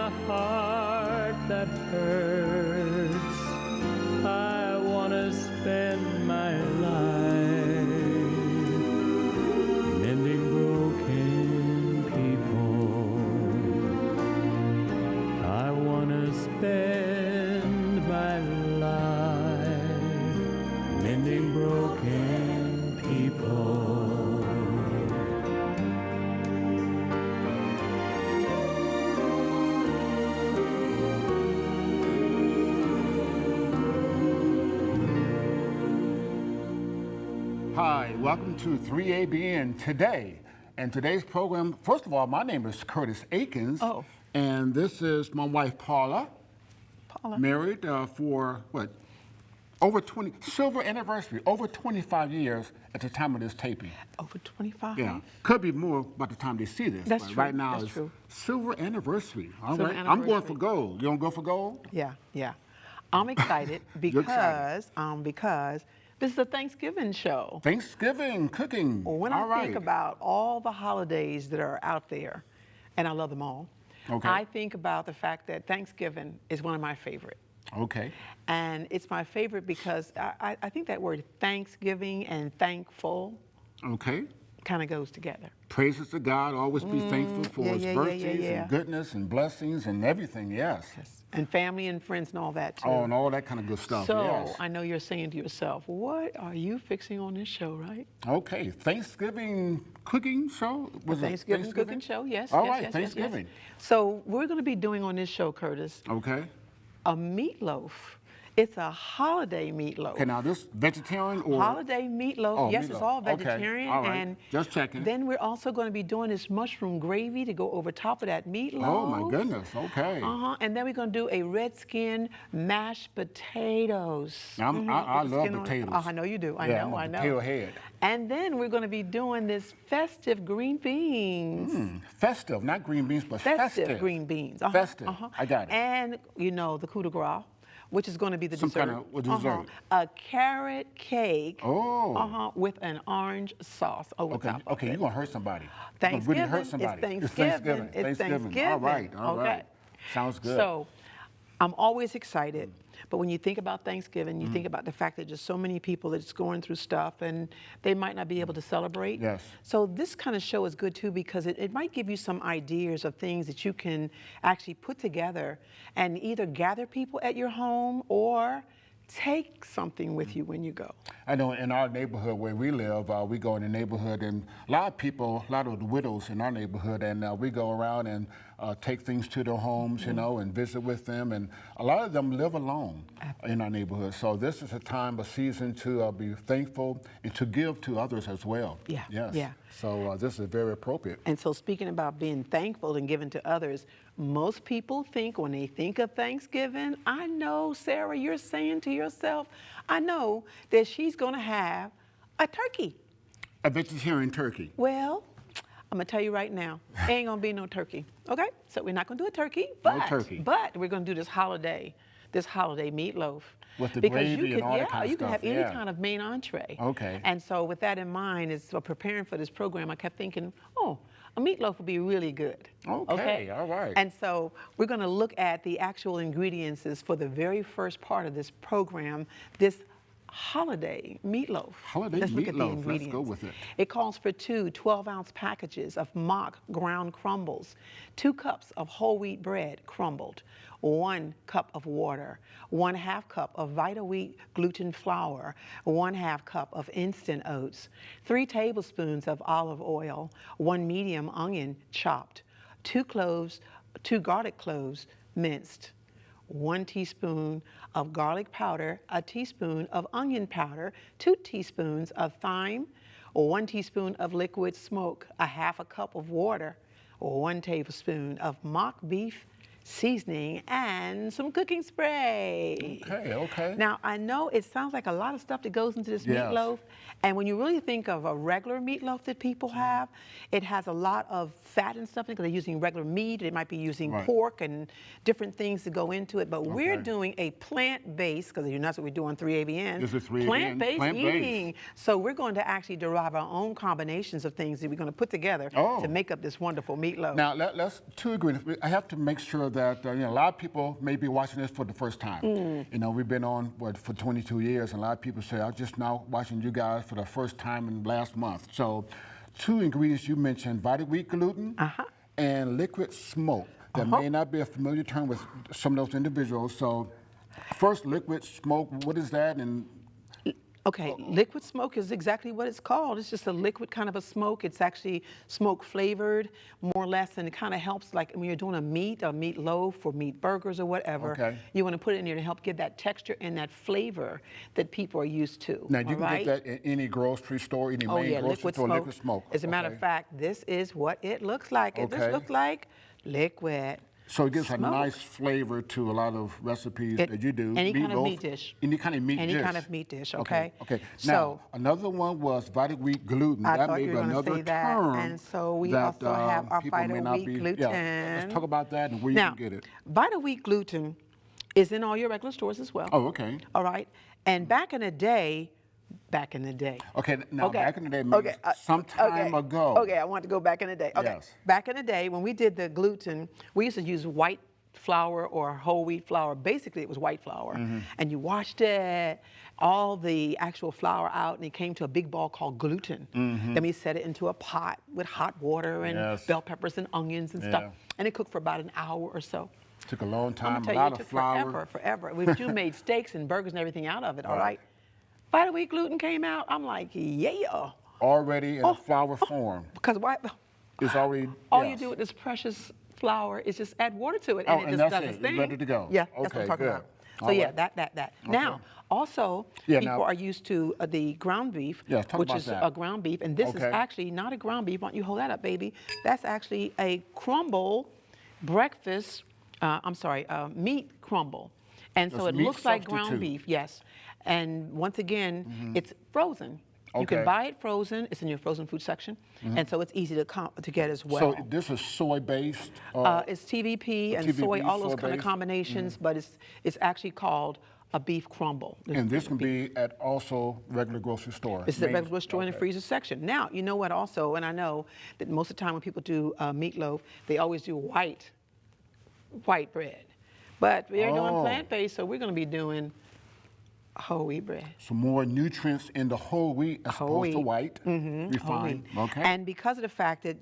a heart that hurts. I want to spend my life mending broken people. I want to spend my life mending broken people. Hi, welcome to 3ABN today. And today's program, first of all, my name is Curtis Eakins. Oh. And this is my wife, Paula. Married for, what, over 20, silver anniversary, over 25 years at the time of this taping. Over 25? Yeah, could be more by the time they see this. That's but true. Right now That's it's true. silver anniversary. All Silver right, I'm going anniversary. for gold. You don't go for gold? Yeah, yeah. I'm excited because this is a Thanksgiving show. Thanksgiving, cooking. When all I right. think about all the holidays that are out there, and I love them all, Okay. I think about the fact that Thanksgiving is one of my favorite. Okay. And it's my favorite because I think that word Thanksgiving and thankful Okay. kind of goes together. Praises to God, always be thankful for His birthdays yeah. and goodness and blessings and everything, yes. And family and friends and all that too. Oh, and all that kind of good stuff, So yes. I know you're saying to yourself, what are you fixing on this show, right? Okay, Thanksgiving cooking show? Was it Thanksgiving cooking show, yes. All yes, right, yes, yes, Thanksgiving. yes. So we're going to be doing on this show, Curtis, Okay. a meatloaf. It's a holiday meatloaf. Okay, now this vegetarian or? Holiday meatloaf. Oh, yes, meatloaf. it's all Okay, vegetarian. all right. And Just checking. then we're also going to be doing this mushroom gravy to go over top of that meatloaf. Oh my goodness, okay. And then we're going to do a Redskin mashed potatoes. Now, I With the love skin on it. potatoes. Oh, I know you do. I Yeah, know. I'm a potato head. And then we're going to be doing this festive green beans. Festive, not green beans, but Festive green beans. Festive, I got it. And, you know, the coup de grace, which is going to be the Some dessert. kind of dessert. A carrot cake. Oh. With an orange sauce over Okay, top. okay, you're gonna hurt somebody. Thanksgiving. You're gonna really hurt somebody. It's Thanksgiving. It's Thanksgiving. All right, all Okay. right. Sounds good. So, I'm always excited, but when you think about Thanksgiving, you think about the fact that there's so many people that's going through stuff and they might not be able to celebrate. Yes. So this kind of show is good too because it might give you some ideas of things that you can actually put together and either gather people at your home or take something with you when you go. I know in our neighborhood where we live, we go in the neighborhood and a lot of people, a lot of the widows in our neighborhood, and we go around and take things to their homes, you know, and visit with them. And a lot of them live alone in our neighborhood. So this is a time, a season to be thankful and to give to others as well. Yeah, Yes. yeah. So this is very appropriate. And so speaking about being thankful and giving to others, most people think when they think of Thanksgiving, I know, Sarah, you're saying to yourself, I know that she's going to have a turkey. A vegetarian turkey. Well, I'm going to tell you right now, ain't going to be no turkey, okay? So we're not going to do a turkey, but, No turkey. But we're going to do this holiday meatloaf. With the because gravy you and all that kind of you can stuff, have any yeah. kind of main entree. Okay. And so with that in mind, as preparing for this program, I kept thinking, oh, a meatloaf would be really good. Okay, all right. And so we're going to look at the actual ingredients for the very first part of this program, this holiday meatloaf. Holiday Let's look at the meatloaf. Let's ingredients. go with it. It calls for 2 12-ounce packages of mock ground crumbles, 2 cups of whole wheat bread crumbled, 1 cup of water, 1/2 cup of Vita Wheat gluten flour, 1/2 cup of instant oats, 3 tablespoons of olive oil, 1 medium onion chopped, 2 garlic cloves minced, 1 teaspoon of garlic powder, a teaspoon of onion powder, 2 teaspoons of thyme, 1 teaspoon of liquid smoke, 1/2 cup of water, 1 tablespoon of mock beef seasoning, and some cooking spray. Okay, okay. Now, I know it sounds like a lot of stuff that goes into this Yes. meatloaf, and when you really think of a regular meatloaf that people have, it has a lot of fat and stuff because they're using regular meat, they might be using Right. pork and different things to go into it, but we're Okay. doing a plant-based, because that's what we do on 3ABN. This is 3ABN, Plant-based plant-based. eating. So we're going to actually derive our own combinations of things that we're going to put together Oh. to make up this wonderful meatloaf. Now, let's 2 ingredients. I have to make sure that you know, a lot of people may be watching this for the first time. You know, we've been on for 22 years, and a lot of people say, I'm just now watching you guys for the first time in last month. So 2 ingredients you mentioned, Vita wheat gluten and liquid smoke. That may not be a familiar term with some of those individuals. So first, liquid smoke, what is that? And Okay, liquid smoke is exactly what it's called. It's just a liquid kind of a smoke. It's actually smoke flavored, more or less, and it kind of helps like when you're doing a meatloaf or meat burgers or whatever. Okay. You want to put it in there to help give that texture and that flavor that people are used to. now you can get that in any grocery store, any main grocery store, liquid smoke. As a matter of fact, this is what it looks like. It just looks like liquid. So it gives smoke. a nice flavor to a lot of recipes that you do. Any kind of Meatloaf, meat dish. Any kind of meat dish. Any kind of meat dish, okay? Okay. So, Now, another one was Vita wheat gluten. I that thought may you be were going to another say that. term. And so we that, also have our people Vita may not wheat be, gluten. Yeah, let's talk about that and where Now, you can get it. Vita wheat gluten is in all your regular stores as well. Oh, okay. All right. And back in the day, Okay, now back in the day means some time ago. Okay, I want to go back in the day. Okay. Yes. Back in the day when we did the gluten, we used to use white flour or whole wheat flour. Basically, it was white flour. And you washed it, all the actual flour out, and it came to a big ball called gluten. Then we set it into a pot with hot water and bell peppers and onions and stuff. And it cooked for about an hour or so. Took a long I'm time, gonna tell a you, lot it of took flour. forever. You made steaks and burgers and everything out of it, all right? Vita wheat gluten came out, I'm like, yeah. Already in a flour form. Because why? It's already, All you do with this precious flour is just add water to it, and it and just that's does its it. thing. It's ready to go. Yeah, that's what Okay, I'm talking good. about. So All yeah, right. that. Now, also, Yeah, people now- are used to the ground beef, Yeah, talk which about is that. a ground beef, and this is Okay. actually not a ground beef. Why don't you hold that up, baby? That's actually a crumble breakfast. Meat crumble, and so That's it meat looks like ground substitute. beef. Yes, and once again, it's frozen. You can Okay. buy it frozen. It's in your frozen food section, and so it's easy to get as well. So this is soy-based? It's TVP and TVP, soy, all those kind of soy-based. combinations, but it's actually called a beef crumble. And this can be at also regular grocery store? It's the regular store in the freezer section. Now, you know what also, and I know that most of the time when people do meatloaf, they always do white bread. But we're doing plant-based, so we're going to be doing whole wheat bread. So more nutrients in the whole wheat as opposed to white, Whole refined. wheat. Okay. And because of the fact that,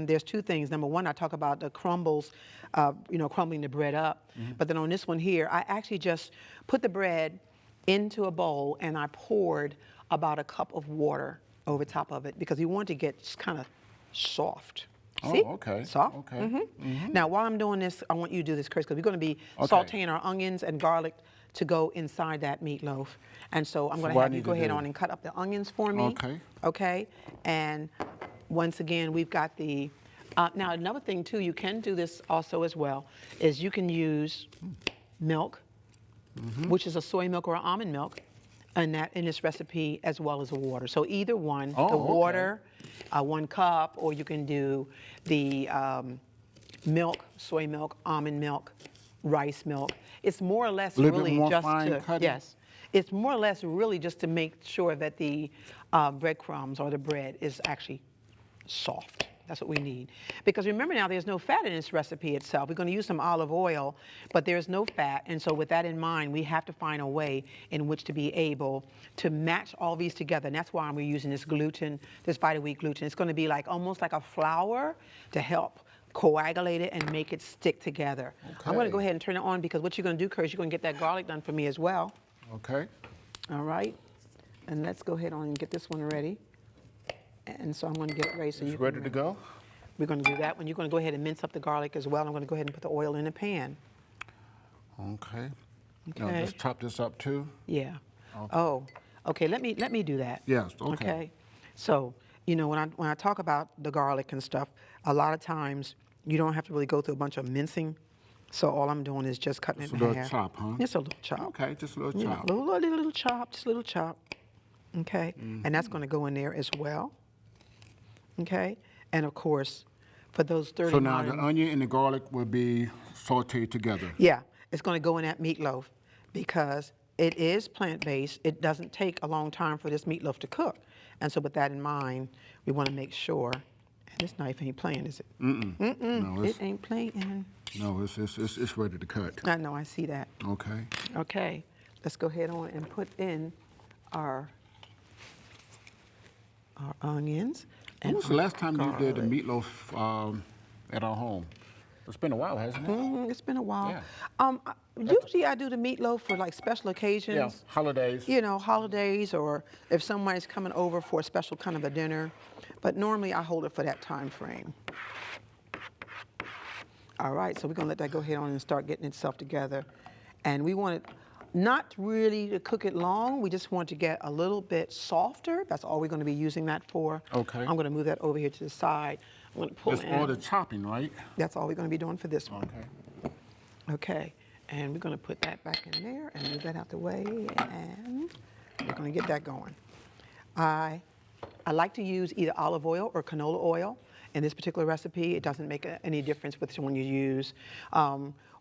there's two things. Number one, I talk about the crumbles, crumbling the bread up. But then on this one here, I actually just put the bread into a bowl and I poured about a cup of water over top of it because we want to get just kind of soft. See? Oh, okay. Soft. Okay. Now, while I'm doing this, I want you to do this, Chris, because we're going to be sauteing our onions and garlic to go inside that meatloaf. And so I'm going to what I have you need go to ahead do? on and cut up the onions for me. Okay. Okay. And once again, we've got the, now another thing too, you can do this also as well, is you can use milk, which is a soy milk or almond milk, in this recipe as well as the water. So either one, Oh, the okay. water, 1 cup, or you can do the milk, soy milk, almond milk, rice milk. It's more or less A little bit really more just fine to, cutting? yes. It's more or less really just to make sure that the breadcrumbs or the bread is actually soft. That's what we need. Because remember now, there's no fat in this recipe itself. We're going to use some olive oil, but there's no fat. And so with that in mind, we have to find a way in which to be able to match all these together. And that's why we're using this gluten, this Vita wheat gluten. It's going to be like almost like a flour to help coagulate it and make it stick together. I'm going to go ahead and turn it on because what you're going to do, Curtis, you're going to get that garlic done for me as well. Okay. All right. And let's go ahead on and get this one ready. And so I'm going to get it ready so It's you ready to go? We're going to do that one. You're going to go ahead and mince up the garlic as well. I'm going to go ahead and put the oil in the pan. Okay. Now Okay. let's chop this up too. Yeah. Oh, okay. Let me do that. Yes, okay. So, when I talk about the garlic and stuff, a lot of times you don't have to really go through a bunch of mincing. So all I'm doing is just cutting it in a little half. chop, huh? Just a little chop. Okay, just a little Yeah, chop. little chop, just a little chop. Okay. And that's going to go in there as well. Okay. And of course, for those 30 So now the modern- onion and the garlic will be sauteed together. Yeah, it's going to go in that meatloaf because it is plant-based. It doesn't take a long time for this meatloaf to cook. And so with that in mind, we want to make sure, This knife ain't playing, is it? No, It ain't playing. no, it's ready to cut. I know, I see that. Okay. Okay, let's go ahead on and put in our onions. When And was the last time you did the garlic. meatloaf at our home? It's been a while, hasn't it? It's been a while. Yeah. Usually I do the meatloaf for like special occasions. Yeah, holidays. You know, holidays, or if somebody's coming over for a special kind of a dinner. But normally I hold it for that time frame. All right, so we're gonna let that go ahead on and start getting itself together. And we want it not really to cook it long, we just want to get a little bit softer. That's all we're gonna be using that for. Okay. I'm gonna move that over here to the side. I'm gonna pull It's in. all the chopping, right? That's all we're gonna be doing for this one. Okay. Okay, and we're gonna put that back in there and move that out the way, and we're gonna get that going. I like to use either olive oil or canola oil. In this particular recipe, it doesn't make any difference which one you use.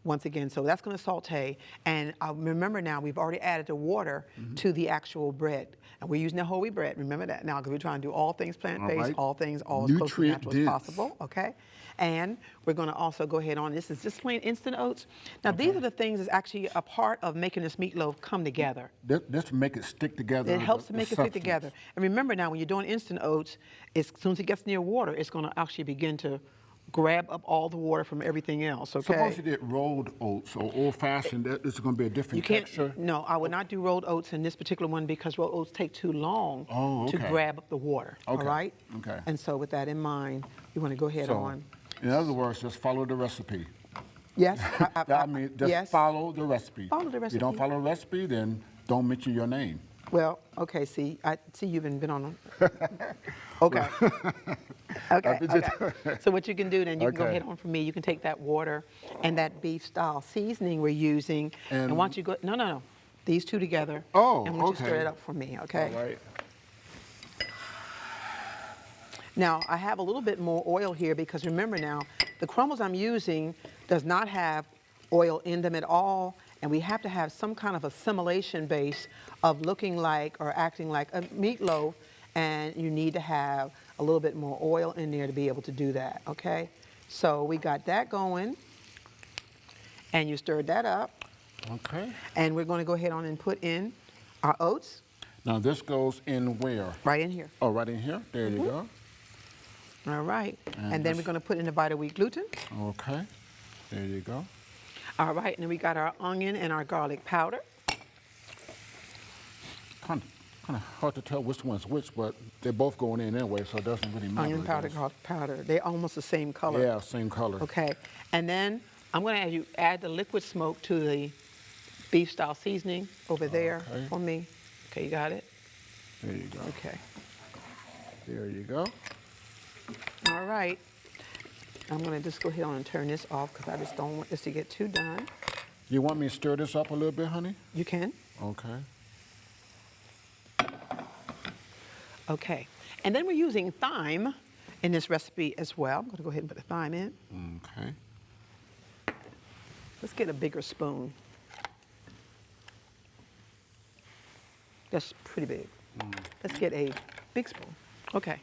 Once again, so that's gonna saute. And remember now, we've already added the water to the actual bread. And we're using the whole wheat bread, remember that now, because we're trying to do all things plant-based, right. all things all as close to natural as Nutrient-dense. possible, okay? And we're gonna also go ahead on, this is just plain instant oats. Now these are the things that's actually a part of making this meatloaf come together. This to make it stick together. It helps to the make it stick substance. together. And remember now, when you're doing instant oats, as soon as it gets near water, it's gonna actually begin to grab up all the water from everything else, okay? Suppose you did rolled oats or old-fashioned, this is going to be a different You can't, texture. no, I would not do rolled oats in this particular one because rolled oats take too long to okay. grab up the water, all Okay, right? okay. And so with that in mind, you wanna go ahead So, on. in other words, just follow the recipe. Yes? I mean, just yes. follow the recipe. Follow the If you don't recipe. follow the recipe, then don't mention your name. Well, okay, see, I see you've been on a, okay. Okay, okay. So what you can do then, you can go Okay. ahead on for me, you can take that water and that beef style seasoning we're using, and And- once you go, no, these two together. Oh, And once you stir okay. it up for me, okay? All right. Now, I have a little bit more oil here because remember now, the crumbles I'm using does not have oil in them at all, and we have to have some kind of assimilation base of looking like or acting like a meatloaf, and you need to have a little bit more oil in there to be able to do that, okay? So we got that going, and you stirred that up, Okay. and we're gonna go ahead on and put in our oats Now this goes in where? right in here. Oh, right in here? There you go. All right, And and then we're this- gonna put in the Vita wheat gluten. Okay. There you go. All right, and then we got our onion and our garlic powder. Kind of hard to tell which one's which, but they're both going in anyway, so it doesn't really matter. Onion I powder, guess. garlic powder. They're almost the same color. Yeah, same color. Okay, and then I'm gonna have you add the liquid smoke to the beef style seasoning over there Okay. for me. Okay, you got it? There you go. Okay, There you go. all right. I'm gonna just go ahead on and turn this off because I just don't want this to get too done. You want me to stir this up a little bit, honey? You can? Okay. Okay, and then we're using thyme in this recipe as well. I'm gonna go ahead and put the thyme in. Okay. Let's get a bigger spoon. That's pretty big. Let's get a big spoon. Okay,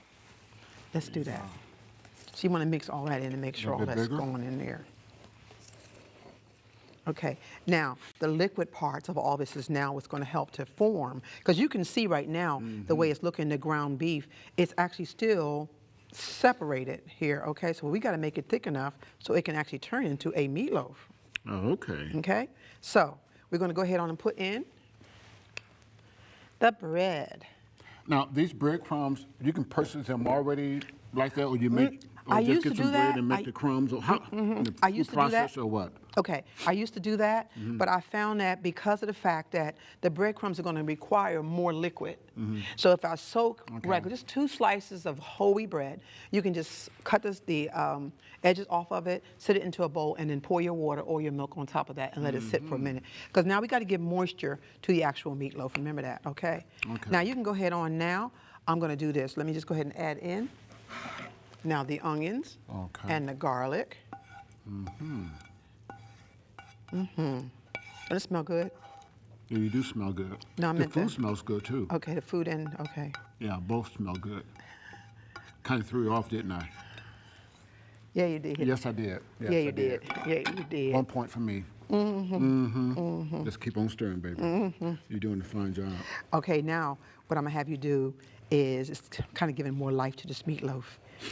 let's do that. So you want to mix all that in and make sure all Little bit that's bigger? going in there. Okay, now the liquid parts of all this is now what's going to help to form, because you can see right now the way it's looking, the ground beef, it's actually still separated here, okay? So we got to make it thick enough so it can actually turn into a meatloaf. Oh, okay. Okay, so we're going to go ahead on and put in the bread. Now, these breadcrumbs, you can purchase them already like that, or you make, or I just used get to some do bread that. and make the crumbs, or how, in the I food used to do that. process, or what? Okay, I used to do that, but I found that because of the fact that the breadcrumbs are going to require more liquid. So if I soak regular, just 2 slices of whole wheat bread, you can just cut the edges off of it, sit it into a bowl, and then pour your water or your milk on top of that and let it sit for a minute. Because now we got to give moisture to the actual meatloaf. Remember that, okay? Okay. Now you can go ahead on now. I'm going to do this. Let me just go ahead and add in now the onions Okay. and the garlic. Does it smell good? Yeah, you do smell good. No, I the meant food that. smells good too. Okay, the food and, okay. Yeah, both smell good. Kind of threw you off, didn't I? Yeah, you did. Yes, I did. Yes, Yeah, I you did. Yeah, you did. 1 point for me. Just keep on stirring, baby. You're doing a fine job. Okay, now what I'm gonna have you do is it's kind of giving more life to this meatloaf.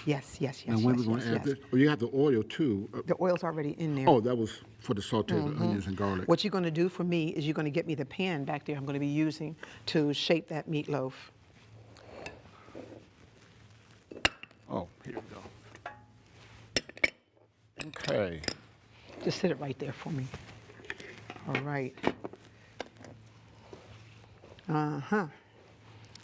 Yes, yes, yes, Now, when yes, we're going yes, to add yes. this? Oh, you have the oil too. The oil's already in there. Oh, that was for the sauteed onions and garlic. What you're gonna do for me is you're gonna get me the pan back there I'm gonna be using to shape that meatloaf. Oh, here we go. Okay. Just sit it right there for me. All right. Uh-huh.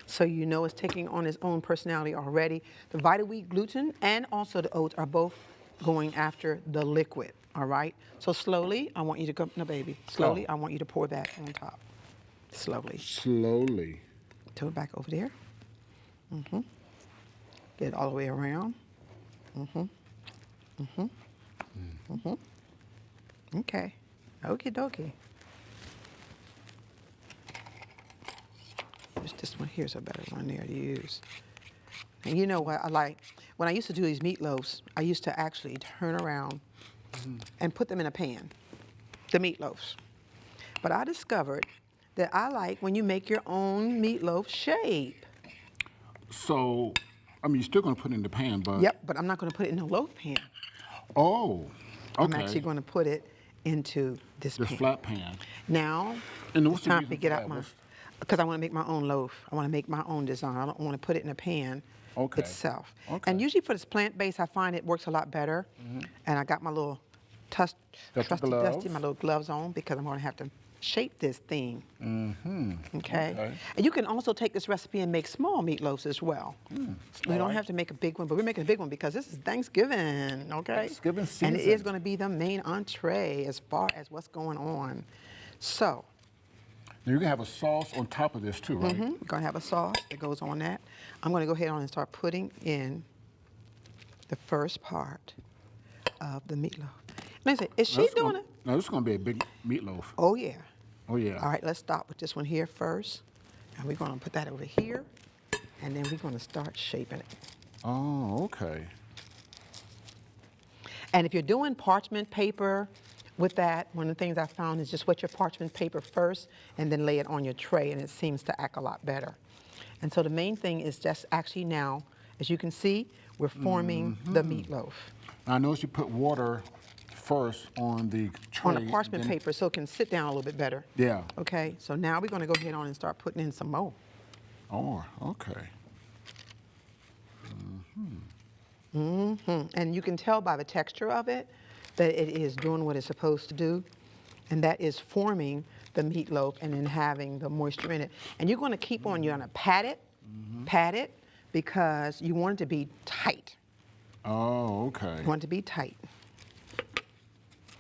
So you know it's taking on its own personality already. The Vita wheat gluten and also the oats are both going after the liquid, all right? So slowly, I want you to go, no baby, slowly, I want you to pour that on top. Slowly. Slowly. Do it back over there. Get it all the way around. Okay. Okie dokie. This one here's a better one there to use. And you know what I like? When I used to do these meatloafs, I used to actually turn around and put them in a pan, the meatloafs. But I discovered that I like when you make your own meatloaf shape. So, I mean, you're still going to put it in the pan, but... Yep, but I'm not going to put it in a loaf pan. Oh, okay. I'm actually going to put it into this This pan. flat pan. Now, And it's what's the time reason to get for out that? my, What's- because I want to make my own loaf. I want to make my own design. I don't want to put it in a pan Okay. itself. Okay. And usually for this plant-based, I find it works a lot better. And I got my little Got the trusty gloves. dusty, my little gloves on because I'm going to have to shape this thing. Okay? Okay. And you can also take this recipe and make small meatloaves as well. We don't have to make a big one, but we're making a big one because this is Thanksgiving, okay? Thanksgiving And it is season. going to be the main entree as far as what's going on. So, Now, you can have a sauce on top of this too, right? we're going to have a sauce that goes on that. I'm going to go ahead on and start putting in the first part of the meatloaf. Let me say, is she doing it? Now, this is going to be a big meatloaf. Oh, yeah. Oh, yeah. All right, let's start with this one here first. And we're going to put that over here. And then we're going to start shaping it. Oh, okay. And if you're doing parchment paper with that, one of the things I found is just wet your parchment paper first and then lay it on your tray, and it seems to act a lot better. And so the main thing is just actually now, as you can see, we're forming the meatloaf Now, I noticed you put water first on the tray. on the parchment then- paper so it can sit down a little bit better. Yeah. Okay, so now we're going to go ahead on and start putting in some more. Oh, okay. And you can tell by the texture of it that it is doing what it's supposed to do, and that is forming the meatloaf and then having the moisture in it. And you're going to keep on, you're going to pat it, because you want it to be tight. Oh, okay. You want it to be tight.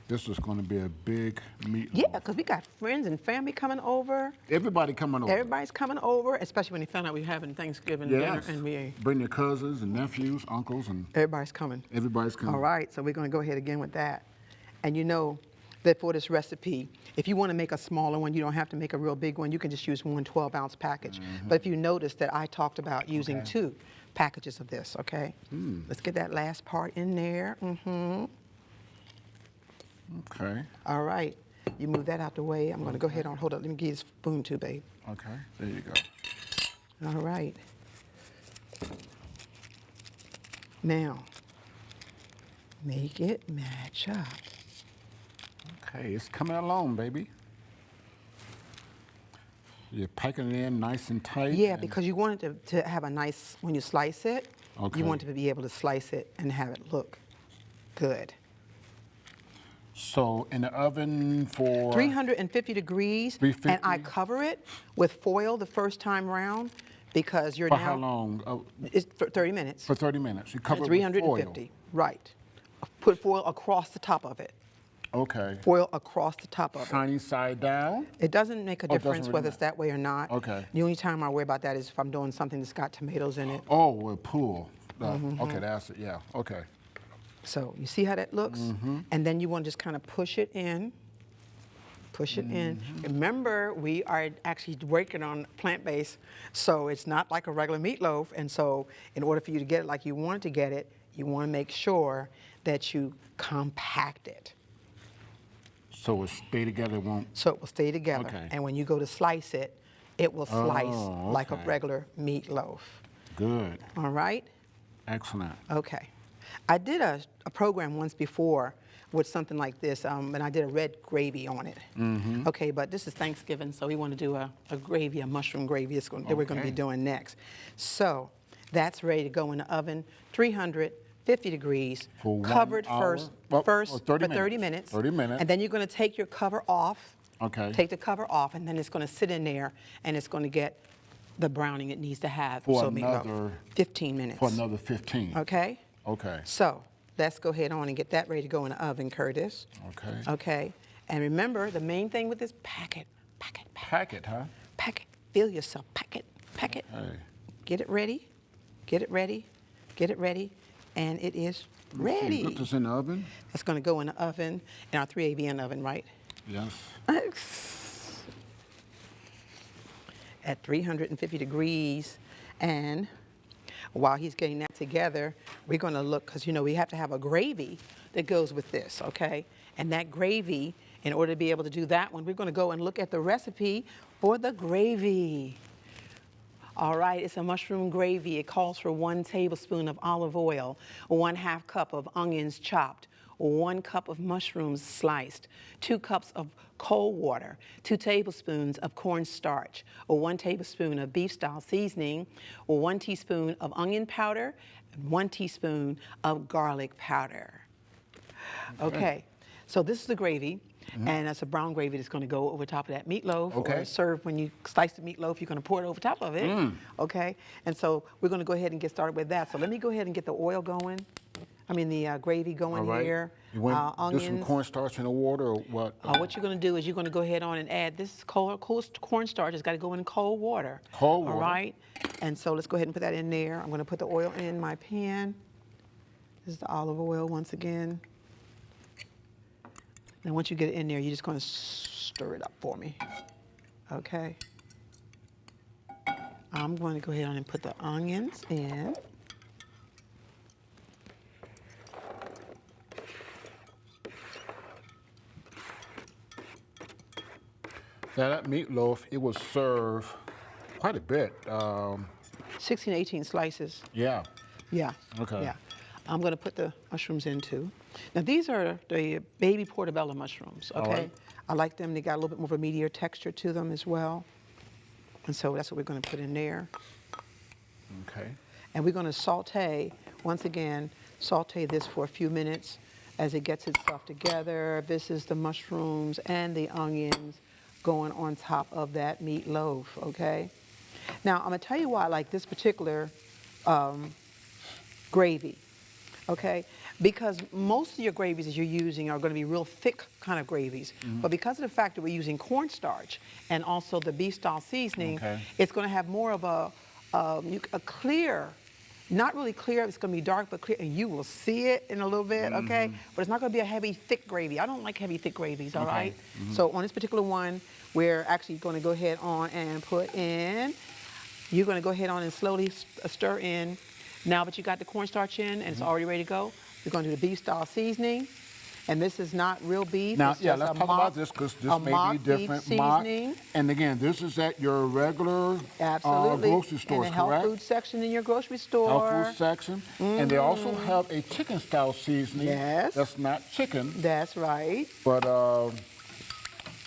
This is going to be a big meatloaf. Yeah, because we got friends and family coming over. Everybody coming over. Everybody's coming over, especially when they found out we're having Thanksgiving dinner, Yes. and Bring your cousins and nephews, uncles, and everybody's coming. everybody's coming. All right, so we're going to go ahead again with that. And you know that for this recipe, if you want to make a smaller one, you don't have to make a real big one. You can just use one 12-ounce package. But if you notice that I talked about using 2 packages of this, okay? Let's get that last part in there. Okay. All right, you move that out the way. I'm going to go ahead on, hold up, let me give you a spoon too, babe. Okay. There you go. All right. Now, make it match up. Okay, it's coming along, baby. You're packing it in nice and tight. Yeah, and- because you want it to have a nice, when you slice it, Okay. you want to be able to slice it and have it look good. So in the oven for 350 degrees, and I 350? cover it with foil the first time round because you're for now, how long? it's for 30 minutes. For 30 minutes. You cover At it with foil. 350, right. Put foil across the top of it. Okay. Foil across the top of it. Sunny side down. It doesn't make a Oh, it doesn't difference really whether it's matter. that way or not. Okay. The only time I worry about that is if I'm doing something that's got tomatoes in it. Oh, well, pool. Okay, that's it. Yeah. Okay. So you see how that looks? And then you want to just kind of push it in. Push it in. Remember, we are actually working on plant-based, so it's not like a regular meatloaf. And so in order for you to get it like you want to get it, you want to make sure that you compact it. So it stay together, it won't. So it will stay together. Okay. And when you go to slice it, it will slice Oh, like a okay. regular meatloaf. Good. All right? Excellent. Okay. I did a program once before with something like this, and I did a red gravy on it. Mm-hmm. Okay, but this is Thanksgiving, so we want to do a gravy, a mushroom gravy that we're going to be Okay. doing next. So that's ready to go in the oven, 350 degrees, For 1 covered hour? Well, for 30 30 minutes. minutes. 30 minutes. And then you're going to take your cover off. Okay. Take the cover off, and then it's going to sit in there, and it's going to get the browning it needs to have. For so meatloaf. another- 15 minutes. For another 15. Okay? Okay. So let's go ahead on and get that ready to go in the oven, Curtis. Okay. Okay. And remember, the main thing with this, pack it. Pack it, huh? Pack it. Feel yourself. Pack it. Okay. Get it ready. Get it ready. Get it ready. And it is ready. Put this in the oven? It's going to go in the oven, in our 3 AVN oven, right? Yes. At 350 degrees. And while he's getting that together, we're going to look, because, you know, we have to have a gravy that goes with this, okay? And that gravy, in order to be able to do that one, we're going to go and look at the recipe for the gravy. All right, it's a mushroom gravy. It calls for 1 tablespoon of olive oil, 1/2 cup of onions chopped, 1 cup of mushrooms sliced, 2 cups of cold water, 2 tablespoons of cornstarch, 1 tablespoon of beef style seasoning, 1 teaspoon of onion powder, and 1 teaspoon of garlic powder. Okay, so this is the gravy. And that's a brown gravy that's going to go over top of that meatloaf. Okay. Or serve when you slice the meatloaf, you're going to pour it over top of it. Okay. And so we're going to go ahead and get started with that. So let me go ahead and get the oil going. I mean the gravy going All right. here. You want do some Onions. cornstarch in the water or what? What you're going to do is you're going to go ahead on and add this cornstarch. It's got to go in cold water. Cold water. All right. And so let's go ahead and put that in there. I'm going to put the oil in my pan. This is the olive oil once again. And once you get it in there, you're just going to stir it up for me. Okay. I'm going to go ahead and put the onions in. Now that meatloaf, it will serve quite a bit. 16 to 18 slices. Yeah. Yeah. Okay. Yeah. I'm going to put the mushrooms in too. Now these are the baby portobello mushrooms, okay? right. I like them. They got a little bit more of a meatier texture to them as well. And so that's what we're going to put in there. Okay. And we're going to saute, once again, saute this for a few minutes as it gets itself together. This is the mushrooms and the onions going on top of that meatloaf, okay? Now, I'm going to tell you why I like this particular gravy, okay? Because most of your gravies that you're using are going to be real thick kind of gravies. But because of the fact that we're using cornstarch and also the beef style seasoning, Okay. it's going to have more of a clear, not really clear, it's going to be dark but clear, and you will see it in a little bit, okay? But it's not going to be a heavy, thick gravy. I don't like heavy, thick gravies, all right? So on this particular one, we're actually going to go ahead on and put in, you're going to go ahead on and slowly stir in. Now that you got the cornstarch in and it's already ready to go, we're going to do the beef style seasoning. And this is not real beef. Now, it's yeah, just let's a talk mock- about this because a this may mock be beef different. Mock. seasoning. And again, this is at your regular Absolutely. grocery stores, in the health correct? food section in your grocery store. Health food section. And they also have a chicken style seasoning. Yes. That's not chicken, That's right. but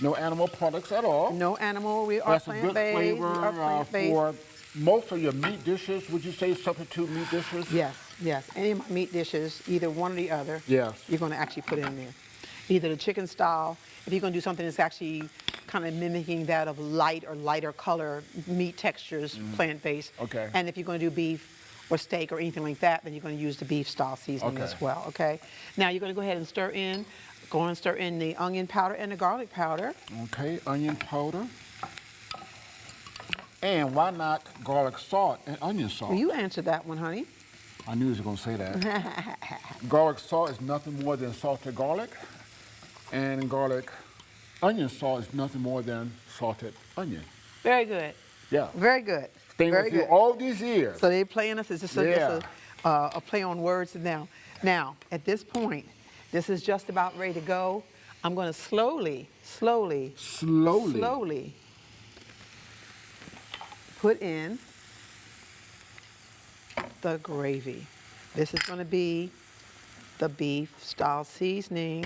no animal products at all. No animal. We are That's a good plant-based. flavor We are plant-based. for most of your meat dishes. Would you say substitute meat dishes? Yes, yes. Any of my meat dishes, either one or the other, Yes. you're going to actually put in there. Either the chicken style, if you're going to do something that's actually kind of mimicking that of light or lighter color meat textures, plant-based. Okay. And if you're going to do beef or steak or anything like that, then you're going to use the beef style seasoning Okay. as well, okay? Now you're going to go ahead and stir in, the onion powder and the garlic powder. Okay, onion powder. And why not garlic salt and onion salt? Well, you answered that one, honey. I knew you were going to say that. Garlic salt is nothing more than salted garlic. And onion salt is nothing more than salted onion. Very good. Yeah. Very good. Staying Very with you good. all these years. So they're playing us. It's just Yeah. a play on words now. Now, at this point, this is just about ready to go. I'm going to slowly put in the gravy. This is going to be the beef style seasoning,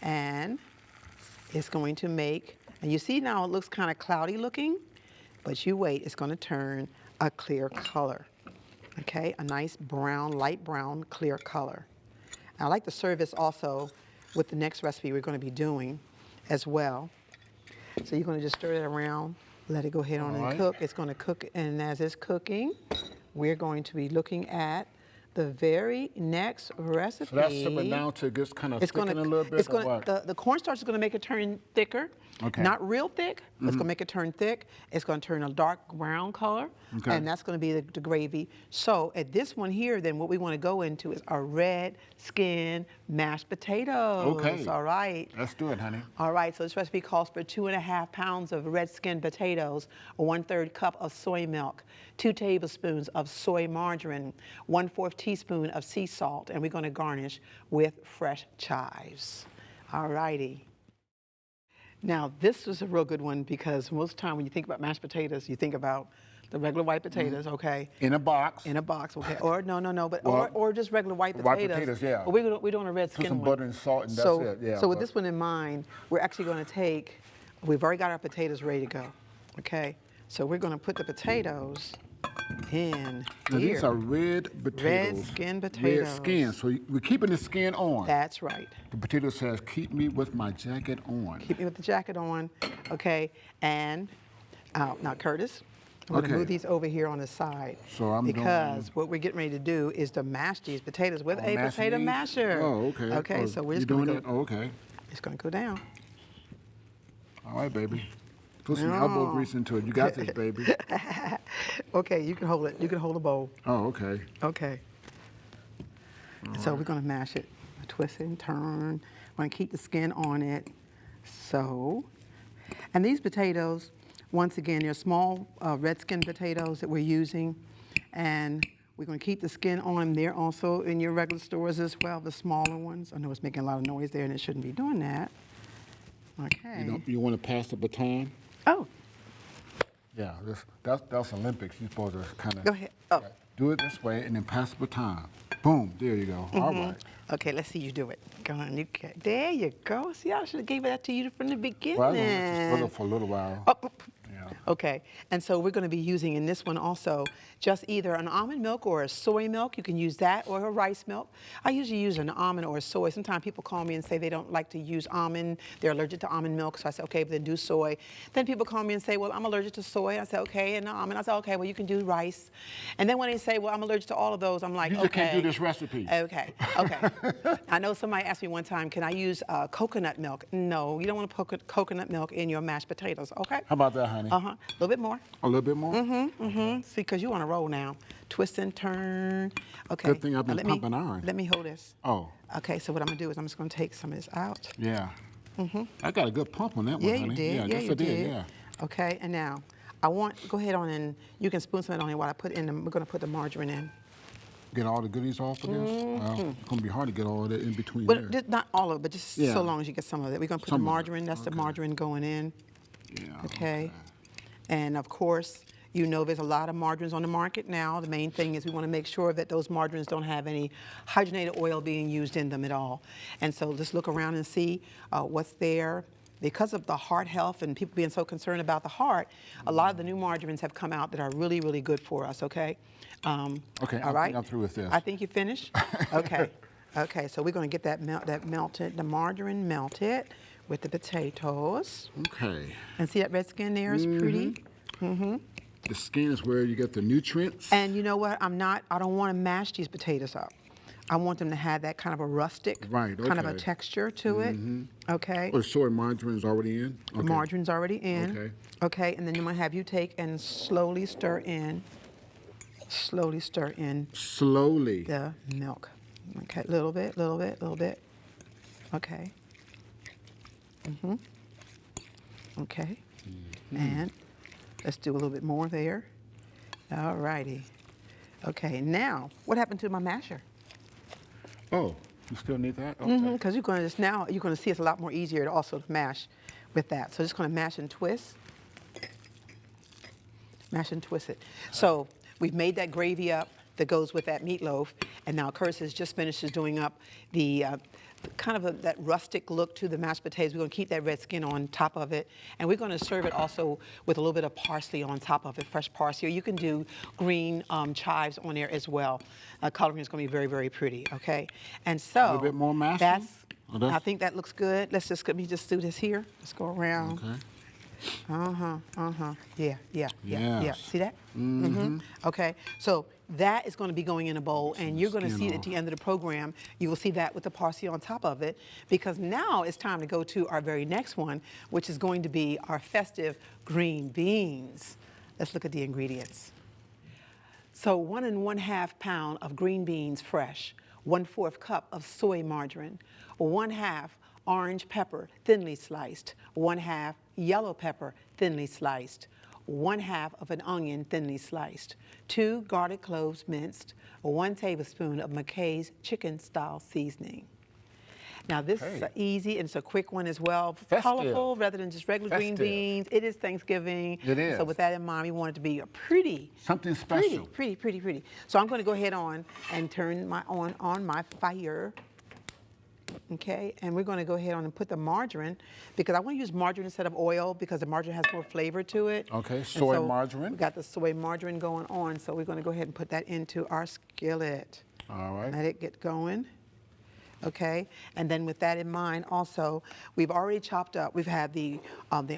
and it's going to make, and you see now it looks kind of cloudy looking, but you wait, it's going to turn a clear color. Okay, a nice brown, light brown, clear color. I like to serve this also with the next recipe we're going to be doing as well. So you're going to just stir it around, let it go ahead on and cook. It's going to cook, and as it's cooking, we're going to be looking at the very next recipe. So that's simmered down to just kind of thicken a little bit, it's gonna, the cornstarch is going to make it turn thicker. Okay. Not real thick, but it's going to make it turn thick. It's going to turn a dark brown color, and that's going to be the gravy. So at this one here, then what we want to go into is our red skin mashed potatoes. Okay. All right. Let's do it, honey. All right, so this recipe calls for 2.5 pounds of red skin potatoes, a 1/3 cup of soy milk, 2 tablespoons of soy margarine, 1/4 teaspoon of sea salt, and we're going to garnish with fresh chives. All righty. Now, this was a real good one because most of the time when you think about mashed potatoes, you think about the regular white potatoes, okay? In a box. In a box, okay. Or no, but Well, or just regular white potatoes. white potatoes, yeah. But we're doing a red skin Put some one. butter and salt, and that's So, it. Yeah. so with this one in mind, we're actually going to take. We've already got our potatoes ready to go, okay? So we're going to put the potatoes in Now, here. these are red potatoes. Red skin potatoes. Red skin. So we're keeping the skin on. That's right. The potato says, "Keep me with my jacket on." Keep me with the jacket on, okay? And now, Curtis, I'm going to Okay. move these over here on the side. So I'm because what we're getting ready to do is to mash these potatoes with a mash potato these? masher. Oh, okay. Okay, Oh, so we're you just going doing to it? go. Oh, okay. It's going to go down. All right, baby. Put some elbow grease into it. You got this, baby. Okay, you can hold it. You can hold the bowl. Oh, okay. Okay. So we're going to mash it, twist it and turn. We're going to keep the skin on it. So, and these potatoes, once again, they're small red skin potatoes that we're using, and we're going to keep the skin on them. They're also in your regular stores as well, the smaller ones. I know it's making a lot of noise there, and it shouldn't be doing that. Okay. You want to pass the baton? Oh, Yeah, that's Olympics. You're supposed to kind of go ahead. Oh. do it this way and then pass the baton. Boom, there you go. All right. Okay, let's see you do it. Go on, there you go. See, I should have gave that to you from the beginning. Well, I'm going to just struggle for a little while. Oh, Yeah. okay, and so we're going to be using in this one also just either an almond milk or a soy milk. You can use that or a rice milk. I usually use an almond or a soy. Sometimes people call me and say they don't like to use almond. They're allergic to almond milk. So I say, okay, but then do soy. Then people call me and say, well, I'm allergic to soy. I say, okay, and almond. I say, okay, well, you can do rice. And then when they say, well, I'm allergic to all of those, I'm like, You okay. just can't do this recipe. Okay, okay. I know somebody asked me one time, can I use coconut milk? No, you don't want to put coconut milk in your mashed potatoes, okay? How about that, honey? Uh-huh, a little bit more. A little bit more? See, because you want to roll now. Twist and turn. Okay. Good thing I've been let pumping me, iron. Let me hold this. Oh, Okay, so what I'm going to do is I'm just going to take some of this out. yeah. I got a good pump on that one, Yeah, honey. you did. Yeah, Yeah, yes, you I did. did. Yeah. Okay, and now I want, go ahead on and you can spoon some of it on here while I put in, we're going to put the margarine in. Get all the goodies off of this? Well, it's going to be hard to get all of that in between But there. just not all of it, but just Yeah. so long as you get some of it. We're going to put Some the of it. margarine, that's the Okay. margarine going in. Yeah. Okay. And of course, you know there's a lot of margarines on the market now. The main thing is we want to make sure that those margarines don't have any hydrogenated oil being used in them at all. And so just look around and see what's there. Because of the heart health and people being so concerned about the heart, a lot of the new margarines have come out that are really, really good for us, okay? Okay, all I right? think I'm through with this. I think you finished? Okay. Okay, so we're going to get that melted, the margarine melted with the potatoes. Okay. And see that red skin there is pretty? The skin is where you get the nutrients. And you know what? I don't want to mash these potatoes up. I want them to have that kind of a rustic, Right, kind of a okay. texture to it. Okay. Oh, the soy margarine is already in? The margarine's already in. Okay. Okay, and then I'm going to have you take and slowly stir in Slowly. the milk. Okay, little bit, little bit, little bit. Okay. Okay. And let's do a little bit more there. All righty. Okay, now, what happened to my masher? Oh, you still need that? Okay. Because you're going to just now, you're going to see it's a lot more easier to also mash with that. So just going to mash and twist. Mash and twist it. So we've made that gravy up that goes with that meatloaf, and now Curtis just finishes doing up the that rustic look to the mashed potatoes. We're going to keep that red skin on top of it, and we're going to serve it also with a little bit of parsley on top of it, fresh parsley. Or you can do green chives on there as well. Coloring is going to be very, very pretty. Okay, and so A little bit more mashing? I think that looks good. Let me just do this here. Let's go around. Okay. Yeah. Yes. See that? Okay, so that is going to be going in a bowl, and you're going to see it at the end of the program. You will see that with the parsley on top of it, because now it's time to go to our very next one, which is going to be our festive green beans. Let's look at the ingredients. So 1 1/2 pound of green beans fresh, 1/4 cup of soy margarine, 1/2 orange pepper thinly sliced, 1/2 yellow pepper thinly sliced, 1/2 of an onion thinly sliced, 2 garlic cloves minced, 1 tablespoon of McKay's chicken style seasoning. Now this is easy and it's a quick one as well. Festive. Colorful rather than just regular green Festive. beans. It is Thanksgiving. It is. So with that in mind, we want it to be a pretty. Something special. Pretty. So I'm going to go ahead on and turn on my fire. Okay, and we're going to go ahead on and put the margarine, because I want to use margarine instead of oil because the margarine has more flavor to it. Okay, And soy so margarine. We got the soy margarine going on, so we're going to go ahead and put that into our skillet. All right. Let it get going. Okay, and then with that in mind also, we've already chopped up, we've had the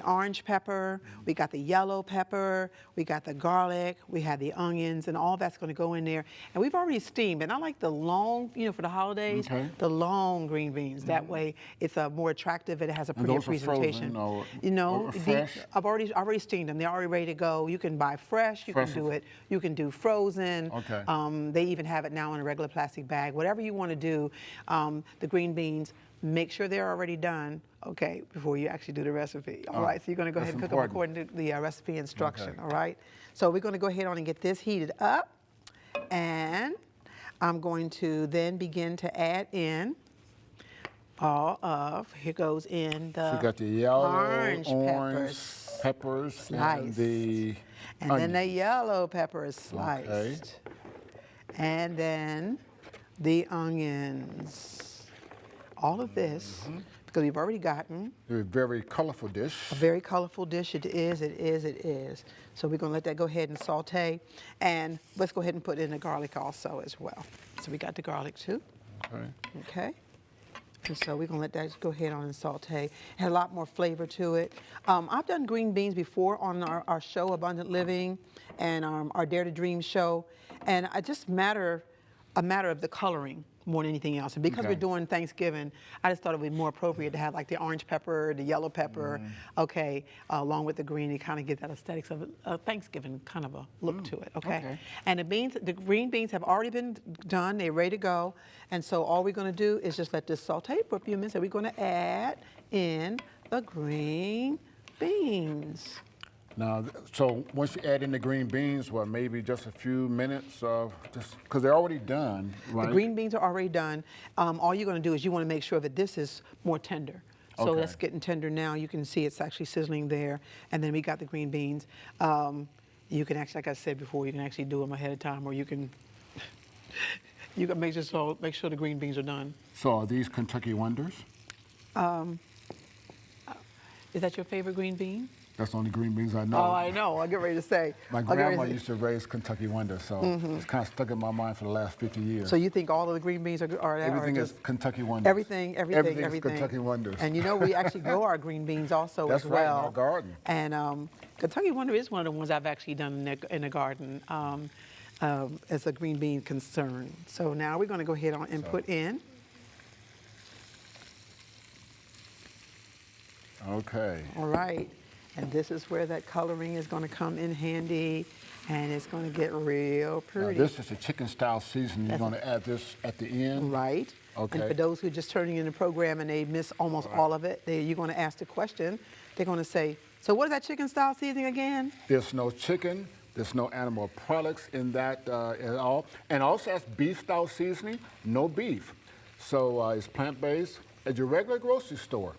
orange pepper, we got the yellow pepper, we got the garlic, we had the onions, and all that's going to go in there. And we've already steamed, and I like the long, for the holidays, the long green beans. That way it's more attractive, and it has a prettier presentation. Frozen or fresh? I've already steamed them. They're already ready to go. You can buy fresh, you can do it, you can do frozen. Okay. They even have it now in a regular plastic bag. Whatever you want to do. The green beans, make sure they're already done, okay, before you actually do the recipe. All right, so you're going to go ahead and cook them according to the recipe instruction, all right? So we're going to go ahead on and get this heated up, and I'm going to then begin to add in here goes in the So you got the yellow, orange peppers sliced. and then the yellow peppers sliced. Okay. And then the onions. All of this, because we've already gotten a very colorful dish. a very colorful dish. It is. So we're going to let that go ahead and saute. And let's go ahead and put in the garlic also as well. So we got the garlic too. Okay. And so we're going to let that go ahead on and saute. It has a lot more flavor to it. I've done green beans before on our show, Abundant Living, and our Dare to Dream show. And it just a matter of the coloring more than anything else. And because we're doing Thanksgiving, I just thought it would be more appropriate to have like the orange pepper, the yellow pepper, along with the green. It kind of gives that aesthetics of a Thanksgiving kind of a look to it, okay? And the green beans have already been done. They're ready to go. And so all we're going to do is just let this saute for a few minutes, and we're going to add in the green beans. Now, so once you add in the green beans, maybe just a few minutes of just, because they're already done, right? The green beans are already done. All you're going to do is you want to make sure that this is more tender. So that's getting tender now. You can see it's actually sizzling there. And then we got the green beans. You can actually, like I said before, you can actually do them ahead of time, or you can make sure the green beans are done. So are these Kentucky Wonders? Is that your favorite green bean? That's the only green beans I know. Oh, I know. I'll get ready to say. My grandma used to raise Kentucky Wonder, so it's kind of stuck in my mind for the last 50 years. So you think all of the green beans are everything is Kentucky Wonder. Everything is Kentucky Wonders. And we actually grow our green beans also That's as well. That's right, in our garden. And Kentucky Wonder is one of the ones I've actually done in the garden as a green bean concern. So now we're going to go ahead and put in. Okay. All right. And this is where that coloring is going to come in handy, and it's going to get real pretty. Now this is a chicken style seasoning. You're going to add this at the end? Right. Okay. And for those who are just turning in the program and they miss almost all of it, you're going to ask the question. They're going to say, so what is that chicken style seasoning again? There's no chicken, There's no animal products in that at all. And also has beef-style seasoning, no beef. So it's plant-based at your regular grocery store.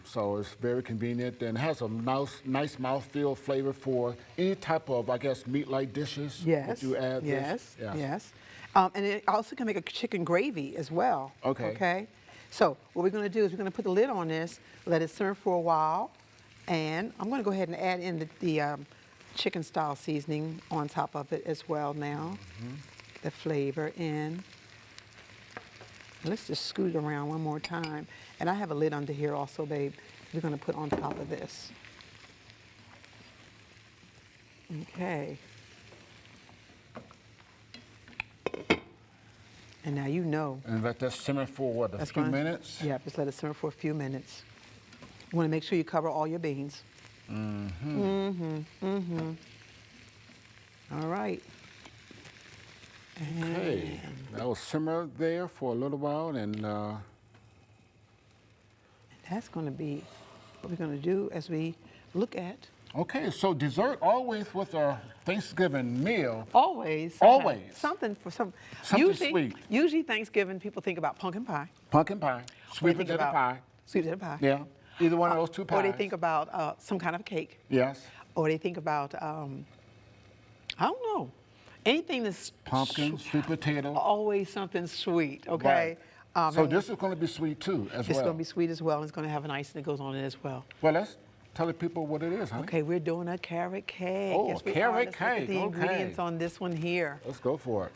So it's very convenient and has a nice mouthfeel flavor for any type of, I guess, meat-like dishes. Yes. That you add Yes. this. Yes. And it also can make a chicken gravy as well. Okay. Okay. So what we're going to do is we're going to put the lid on this, let it simmer for a while, and I'm going to go ahead and add in the chicken style seasoning on top of it as well now. The flavor in. Let's just scoot it around one more time. And I have a lid under here also, babe. We're going to put on top of this. Okay. And now you know. And let that simmer for what, a few minutes? Yeah, just let it simmer for a few minutes. You want to make sure you cover all your beans. All right. Okay, that will simmer there for a little while, and that's going to be what we're going to do as we look at. okay, so dessert always with a Thanksgiving meal. Always. Always. Something for some. Something usually, sweet. Usually Thanksgiving, people think about pumpkin pie. Pumpkin pie, Or sweet they think potato about pie. Sweet potato pie. Yeah, either one of those two pies. Or they think about some kind of cake. Yes. Or they think about, I don't know, anything that's Pumpkin, sweet potato. always something sweet, okay? Right. So and this is going to be sweet too, as it's well. going to be sweet as well, and it's going to have an icing that goes on it as well. Well, let's tell the people what it is, honey. Okay, we're doing a carrot cake. Oh, Yes, we carrot are. Let's look at cake, the okay. ingredients on this one here. Let's go for it.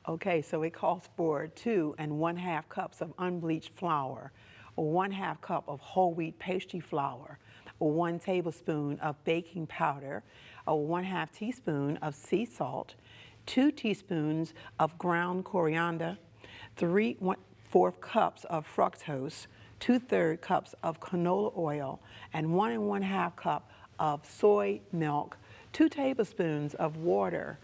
Okay, so it calls for 2 1/2 cups of unbleached flour, 1/2 cup of whole wheat pastry flour, 1 tablespoon of baking powder, 1/2 teaspoon of sea salt, 2 teaspoons of ground coriander, 3/4 cups of fructose, 2/3 cups of canola oil, and 1 1/2 cup of soy milk, 2 tablespoons of water,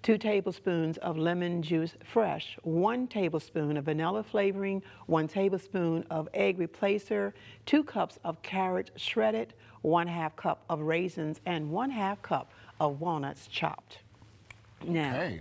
2 tablespoons of lemon juice fresh, 1 tablespoon of vanilla flavoring, 1 tablespoon of egg replacer, 2 cups of carrot shredded, 1/2 cup of raisins, and 1/2 cup of walnuts chopped. Now, Okay.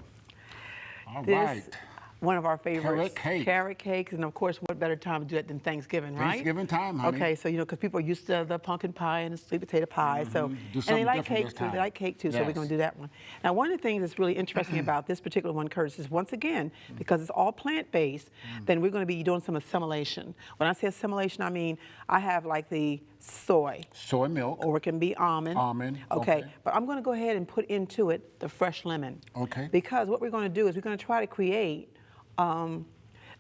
All this right. one of our favorites, Carrot cake. carrot cakes, and of course, what better time to do it than Thanksgiving, right? Thanksgiving time, honey. Okay, so because people are used to the pumpkin pie and the sweet potato pie, so Do and something they like different cake this too. They time. like cake too, so we're Yes. going to do that one. Now, one of the things that's really interesting about this particular one, Curtis, is once again, because it's all plant-based, then we're going to be doing some assimilation. When I say assimilation, I mean I have like the soy, Soy milk. or it can be almond. Almond, Okay, okay. but I'm going to go ahead and put into it the fresh lemon. Okay. Because what we're going to do is we're going to try to create an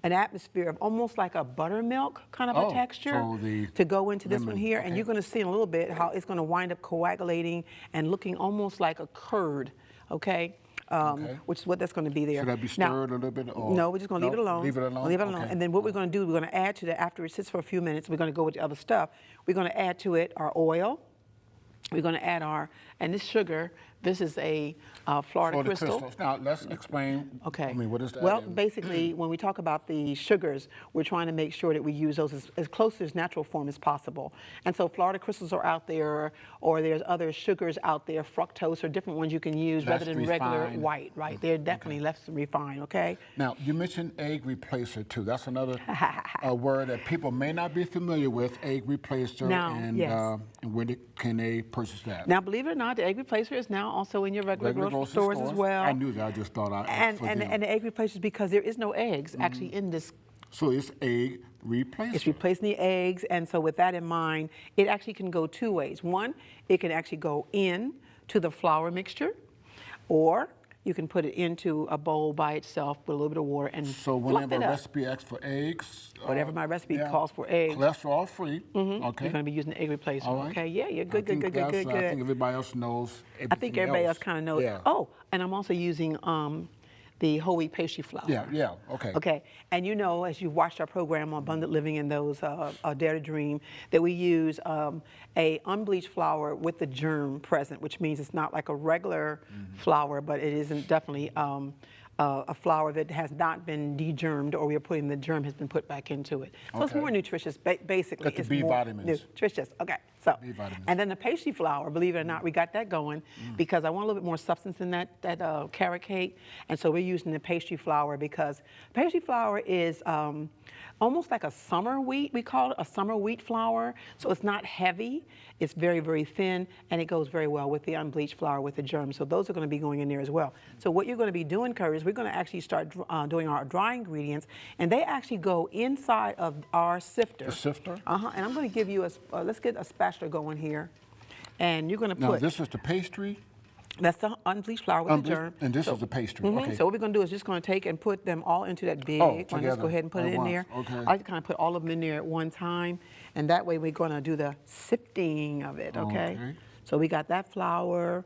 atmosphere of almost like a buttermilk kind of Oh, a texture so the to go into this one lemon, here. And okay. you're going to see in a little bit how it's going to wind up coagulating and looking almost like a curd, okay? Okay. Which is what that's going to be there. Should that be Now- stirred a little bit? Or? No, we're just going to leave it alone. Leave it alone? Leave it alone. Okay. And then what we're going to do, we're going to add to that after it sits for a few minutes. We're going to go with the other stuff. We're going to add to it our oil. We're going to add and this sugar, this is a Florida For the crystal. crystals. Now, let's explain. Okay. I mean, what is that? Well, basically, when we talk about the sugars, we're trying to make sure that we use those as close to its natural form as possible. And so Florida crystals are out there, or there's other sugars out there, fructose or different ones you can use Less rather than regular refined. white, right? They're definitely less refined, okay? Now, you mentioned egg replacer too. That's another word that people may not be familiar with, egg replacer. Now, and, yes. And where can they purchase that? Now, believe it or not, the egg replacer is now also in your regular grocery stores as well. I knew that. I just thought I And for them. the egg replacer is because there is no eggs actually in this. So it's egg replacer. It's replacing the eggs, and so with that in mind, it actually can go 2 ways. One, it can actually go in to the flour mixture, or you can put it into a bowl by itself with a little bit of water and So fluff whenever it a up. recipe asks for eggs, Whatever my recipe yeah. calls for eggs, cholesterol free. Okay. you're going to be using the egg replacer. All right. Okay, yeah, you're good, I think good. I think everybody else knows. I think everybody else kind of knows. Yeah. Oh, and I'm also using the whole wheat pastry flour. Yeah. Okay. Okay, and you know, as you've watched our program on Abundant Living and those Dare to Dream, that we use a unbleached flour with the germ present, which means it's not like a regular flour, but it isn't definitely a flour that has not been degermed, or we are putting the germ has been put back into it. So it's Okay. more nutritious, basically. Got the It's B more vitamins. nutritious. Okay, so. B vitamins. And then the pastry flour, believe it or not, we got that going because I want a little bit more substance in that carrot cake. And so we're using the pastry flour because pastry flour is almost like a summer wheat. We call it a summer wheat flour. So it's not heavy. It's very, very thin, and it goes very well with the unbleached flour with the germs. So those are going to be going in there as well. So what you're going to be doing, Curtis, we're going to actually start doing our dry ingredients, and they actually go inside of our sifter. The sifter? Uh-huh. And I'm going to give you let's get a spatula going here, and you're going to Now, put. this is the pastry? That's the unbleached flour with the germ. And this is the pastry, okay. So what we're going to do is just going to take and put them all into that big one. Let's together go ahead and put at it in once, there. okay. I like to kind of put all of them in there at one time, and that way we're going to do the sifting of it, okay? Okay. So we got that flour.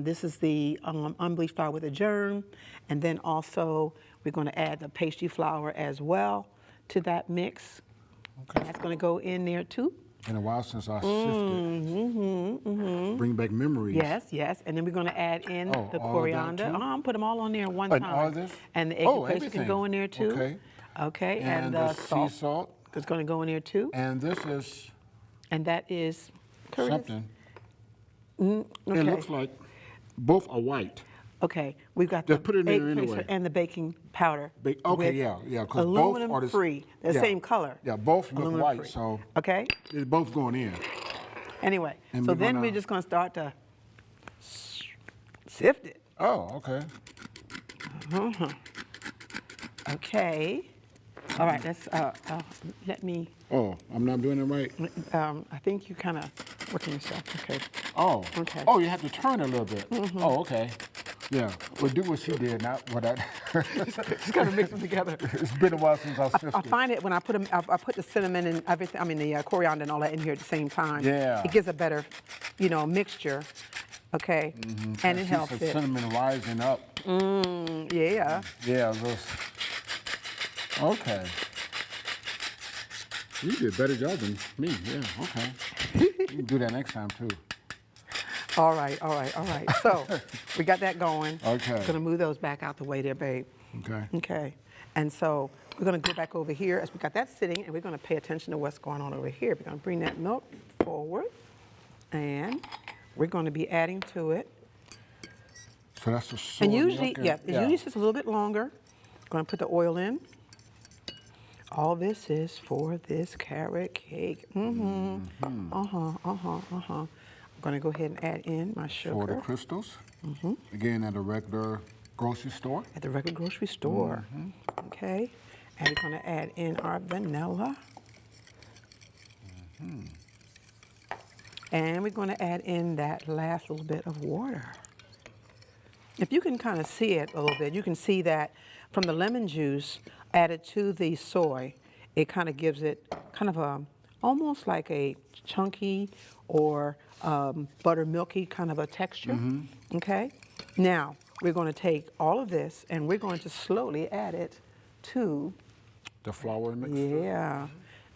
This is the unbleached flour with the germ, and then also we're going to add the pastry flour as well to that mix. Okay. That's going to go in there too. Been a while since I sifted. Bring back memories. Yes, yes. And then we're going to add in Oh, the all of that coriander. too? Put them all on there at one And time. all of this? And the egg Oh, replacement everything. can go in there too. Okay. Okay. And the sea salt. It's going to go in there too. And this is And that is Curtis. something. Okay. It looks like both are white. Okay. We've got Just the put it in egg there placer anyway. and the baking powder. Okay, with yeah, 'cause both aluminum are free. The yeah. same color. Yeah, both look Aluminum white, free. so Okay. they're both going in. Anyway, And so we're then gonna- we're just going to start to sift it. Oh, okay. Okay. All right. Let's let me. Oh, I'm not doing it right. I think you kind of working yourself. Okay. Oh. Okay. Oh, you have to turn a little bit. Oh, okay. Yeah. Well, do what she did, not what I. Just kind of mix them together. It's been a while since I sifted. I find it when I put them. I put the cinnamon and everything. I mean the coriander and all that in here at the same time. Yeah. It gives a better, mixture. Okay. And it I see helps some it. cinnamon rising up. Yeah. Yeah, those. Okay. You did a better job than me. Yeah, okay. You can do that next time, too. All right. All right. All right. So we got that going. Okay. Gonna move those back out the way there, babe. Okay. Okay. And so we're going to go back over here as we got that sitting, and we're going to pay attention to what's going on over here. We're going to bring that milk forward, and we're going to be adding to it. So that's the soy And usually, milk and- yeah, it usually sits a little bit longer. Going to put the oil in. All this is for this carrot cake. I'm going to go ahead and add in my sugar. For the crystals. Again, at a regular grocery store. At the regular grocery store. Okay. And we're going to add in our vanilla. And we're going to add in that last little bit of water. If you can kind of see it a little bit, you can see that from the lemon juice added to the soy, it kind of gives it kind of a, almost like a chunky or buttermilky kind of a texture. Okay. Now, we're going to take all of this and we're going to slowly add it to, The flour mix. yeah.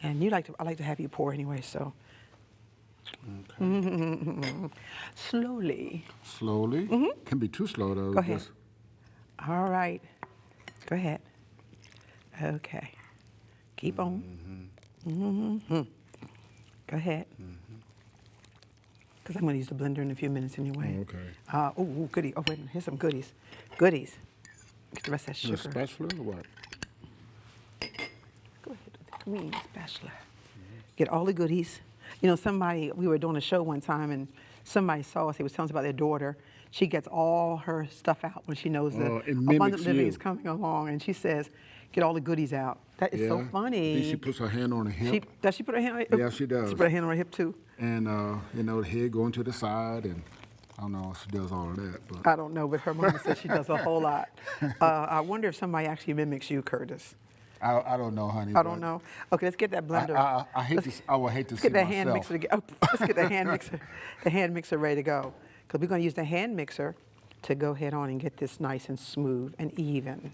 And I like to have you pour anyway, so. Slowly. Slowly. Can be too slow, though. Go ahead. Just- All right. Go ahead. Okay. Keep on. Go ahead. Because I'm going to use the blender in a few minutes anyway. Okay. Oh, goody. Oh, wait a minute. Here's some goodies. Goodies. Get the rest of that The sugar. spatula or what? Go ahead with the green spatula. Get all the goodies. You know, we were doing a show one time and somebody saw us, they was telling us about their daughter. She gets all her stuff out when she knows the it mimics abundant living you. is coming along, and she says, get all the goodies out. That is so Yeah. funny. She puts her hand on her hip. Does she put her hand on her hip? Yeah, she does. She put her hand on her hip too? And, the head going to the side, and I don't know if she does all of that, but I don't know, but her mama says she does a whole lot. I wonder if somebody actually mimics you, Curtis. I don't know, honey. I don't know. Okay, let's get that blender. I would hate to Let's see get that hand myself. mixer. Let's get the hand mixer ready to go. Because we're going to use the hand mixer to go ahead on and get this nice and smooth and even.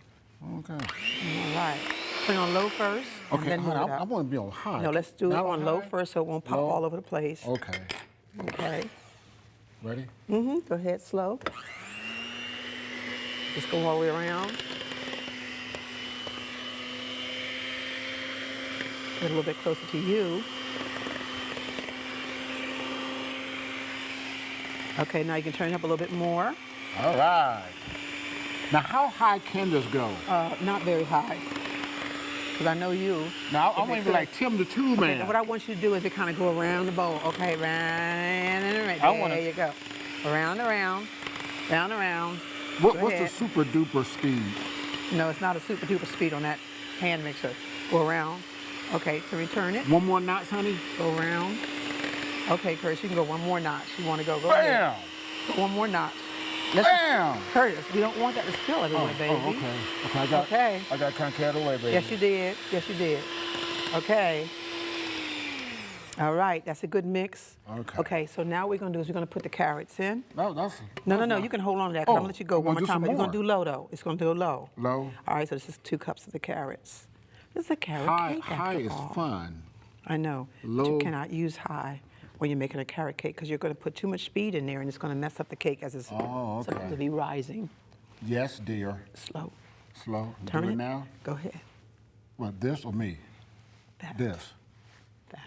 Okay. All right. Put it on low first. And Okay, then move honey, it I up. want to be on high. No, let's do it Not on low high? first so it won't pop Low? all over the place. Okay. Okay. Ready? Go ahead, slow. Just go all the way around. Get a little bit closer to you. Okay, now you can turn it up a little bit more. All right. Now, how high can this go? Not very high, because I know you. Now, I want to be like Tim the Tool Man. Okay, what I want you to do is to kind of go around the bowl. Okay, round and around. There you go. Around, around, round, around. What's the super duper speed? No, it's not a super duper speed on that hand mixer. Go around. Okay, so return it. One more notch, honey? Go around. Okay, Curtis, you can go one more notch. You want to go? Go Bam! ahead. Go one more notch. Bam! Curtis, we don't want that to spill everywhere, baby. Oh, okay. I got kind of carried away, baby. Yes, you did. Yes, you did. Okay. All right, that's a good mix. Okay. Okay, so now what we're going to do is we're going to put the carrots in. No, You can hold on to that, because I'm going to let you go one more time. But you're going to do low, though. It's going to do low. Low? All right, so this is 2 cups of the carrots. This is a carrot cake, High after is all. fun. I know. But you cannot use high when you're making a carrot cake, because you're going to put too much speed in there, and it's going to mess up the cake as it's supposed to be rising. Yes, dear. Slow. Slow. Turn do it it now? Go ahead. What, this or me? That. This. That.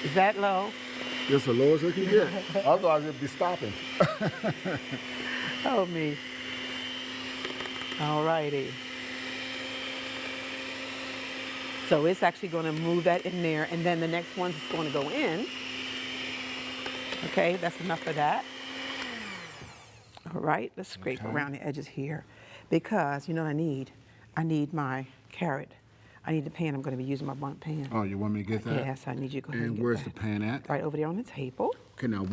Is that low? Just as low as it can get. Otherwise, it'd be stopping. Oh, me. All righty. So it's actually going to move that in there, and then the next one's going to go in. Okay, that's enough of that. All right, let's scrape around the edges here, because you know what I need? I need my carrot. I need the pan. I'm going to be using my bundt pan. Oh, you want me to get that? Yes, I need you to go ahead and And get where's that. the pan at? Right over there on the table. Okay, now